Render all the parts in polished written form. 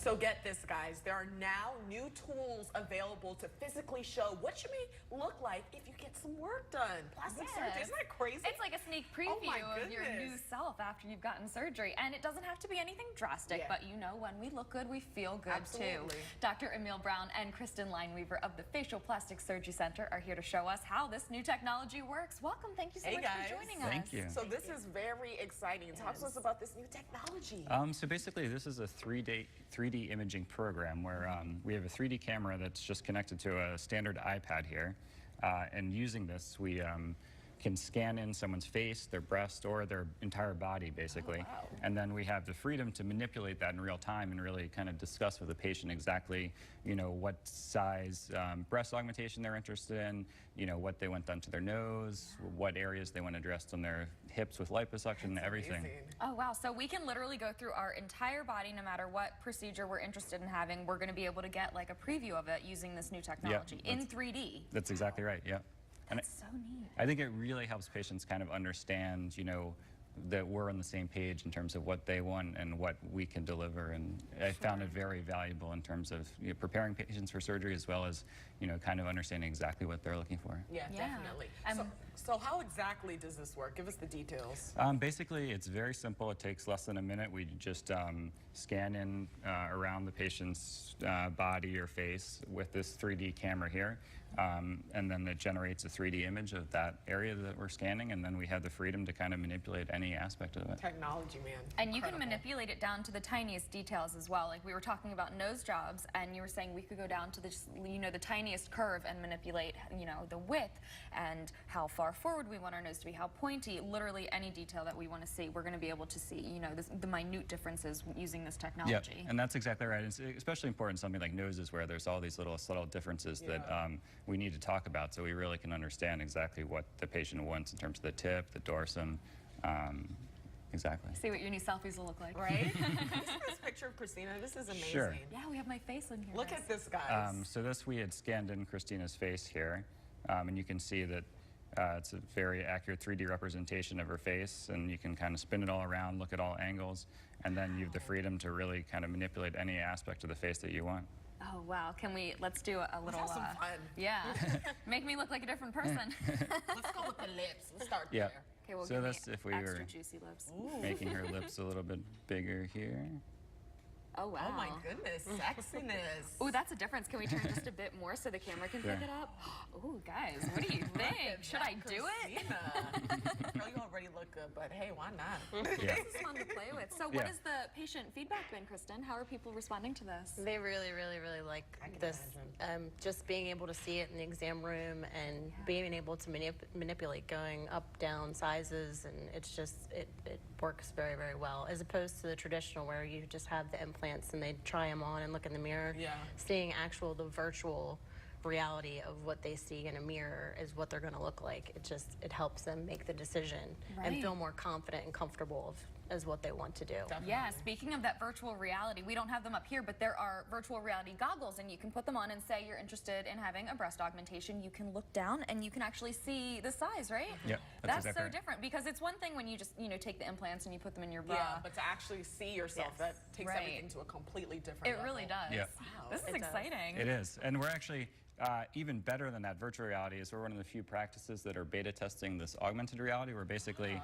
So get this, guys. There are now new tools available to physically show what you may look like if you get some work done. Plastic surgery, isn't that crazy? It's like a sneak preview of your new self after you've gotten surgery. And it doesn't have to be anything drastic, but you know, when we look good, we feel good too. Dr. Emile Brown and Kristen Lineweaver of the Facial Plastic Surgery Center are here to show us how this new technology works. Welcome. Thank you so much for joining us. Thank you. So this is very exciting. Talk to us about this new technology. So basically, this is a 3D imaging program where we have a 3D camera that's just connected to a standard iPad here. And using this, we can scan in someone's face, their breast, or their entire body, basically. Oh, wow. And then we have the freedom to manipulate that in real time and really kind of discuss with the patient exactly, you know, what size breast augmentation they're interested in, you know, what they want done to their nose, what areas they want addressed on their hips with liposuction, everything. Amazing. Oh, wow. So we can literally go through our entire body, no matter what procedure we're interested in having. We're going to be able to get like a preview of it using this new technology in 3D. That's exactly right, yeah. That's so neat. I think it really helps patients kind of understand, you know, that we're on the same page in terms of what they want and what we can deliver. And I found it very valuable in terms of preparing patients for surgery, as well as, you know, kind of understanding exactly what they're looking for. Yeah, definitely. So how exactly does this work? Give us the details. Basically, it's very simple. It takes less than a minute. We just scan in around the patient's body or face with this 3D camera here. And then it generates a 3D image of that area that we're scanning, and then we have the freedom to kind of manipulate any aspect of it. Technology, man. And you can manipulate it down to the tiniest details as well. Like we were talking about nose jobs, and you were saying we could go down to the, you know, the tiniest curve and manipulate, you know, the width and how far forward we want our nose to be, how pointy, literally any detail that we want to see, we're going to be able to see, you know, the minute differences using this technology. Yeah, and that's exactly right. It's especially important in something like noses, where there's all these little subtle differences that we need to talk about, so we really can understand exactly what the patient wants in terms of the tip, the dorsum. Exactly. See what your new selfies will look like. Right? This picture of Christina, this is amazing. Sure. Yeah, we have my face in here. Look at this, guys. So this, we had scanned in Christina's face here, and you can see that it's a very accurate 3D representation of her face, and you can kind of spin it all around, look at all angles, and then you have the freedom to really kind of manipulate any aspect of the face that you want. Oh, wow. Can we, let's do a little, Let's have some fun. Yeah. Make me look like a different person. Let's go with the lips. Let's start there. Okay, well, so that's if we extra were juicy lips. making her lips a little bit bigger here. Oh, wow. Oh, my goodness. Sexiness. Oh, that's a difference. Can we turn just a bit more so the camera can pick it up? Oh, guys, what do you think? Should I do it? Girl, you already look good, but hey, why not? This is fun to play with. So what has the patient feedback been, Kristen? How are people responding to this? They really, really, really like this. Just being able to see it in the exam room and being able to manipulate going up, down sizes, and it's just, it works very, very well, as opposed to the traditional where you just have the implants and they try them on and look in the mirror. Seeing the virtual reality of what they see in a mirror is what they're going to look like. It helps them make the decision and feel more confident and comfortable as what they want to do. Definitely. Yeah, speaking of that virtual reality, we don't have them up here, but there are virtual reality goggles, and you can put them on and say you're interested in having a breast augmentation. You can look down and you can actually see the size, right? Yeah, that's exactly so different, because it's one thing when you just, you know, take the implants and you put them in your bra. Yeah, but to actually see yourself, that takes everything to a completely different level. It really does. Yeah. Wow, this is exciting. It is, and we're actually even better than that. Virtual reality is we're one of the few practices that are beta testing this augmented reality, where basically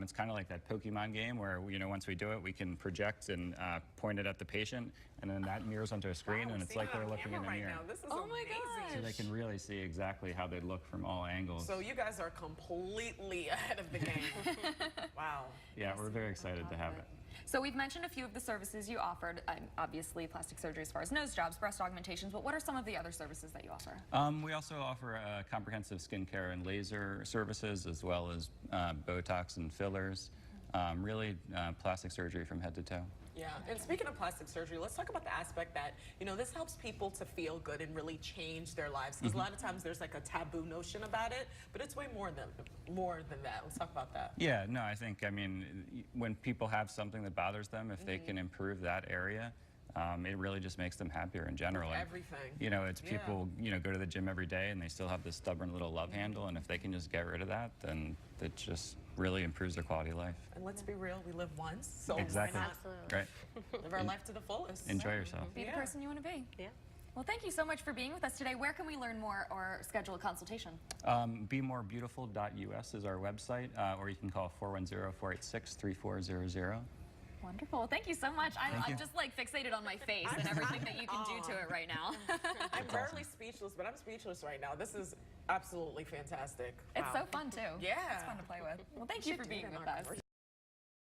it's kind of like that Pokemon game where, you know, once we do it, we can project and point it at the patient, and then that mirrors onto a screen, and it's like they're looking in a mirror. This is oh my amazing. So they can really see exactly how they look from all angles. So you guys are completely ahead of the game. Wow. Yeah, we're very excited to have it. So we've mentioned a few of the services you offered, obviously plastic surgery as far as nose jobs, breast augmentations, but what are some of the other services that you offer? We also offer comprehensive skincare and laser services, as well as Botox and fillers, really plastic surgery from head to toe. Yeah, and speaking of plastic surgery, let's talk about the aspect that, you know, this helps people to feel good and really change their lives. Because a lot of times there's like a taboo notion about it, but it's way more than that. Let's talk about that. Yeah, no, I think, I mean, when people have something that bothers them, if they can improve that area, it really just makes them happier in general. And, Everything. you know, it's Yeah. people, you know, go to the gym every day and they still have this stubborn little love handle, and if they can just get rid of that, then it just really improves their quality of life. And let's be real, we live once, so Exactly. why not Absolutely. Right? live our life to the fullest? Enjoy yourself. Be the Yeah. person you want to be. Yeah. Well, thank you so much for being with us today. Where can we learn more or schedule a consultation? BMOREBeautiful.us is our website, or you can call 410-486-3400. Wonderful. Well, thank you so much. I'm just like fixated on my face and everything that you can do to it right now. I'm barely speechless, but I'm speechless right now. This is absolutely fantastic. It's Wow. so fun too. Yeah. It's fun to play with. Well, thank you for being with us.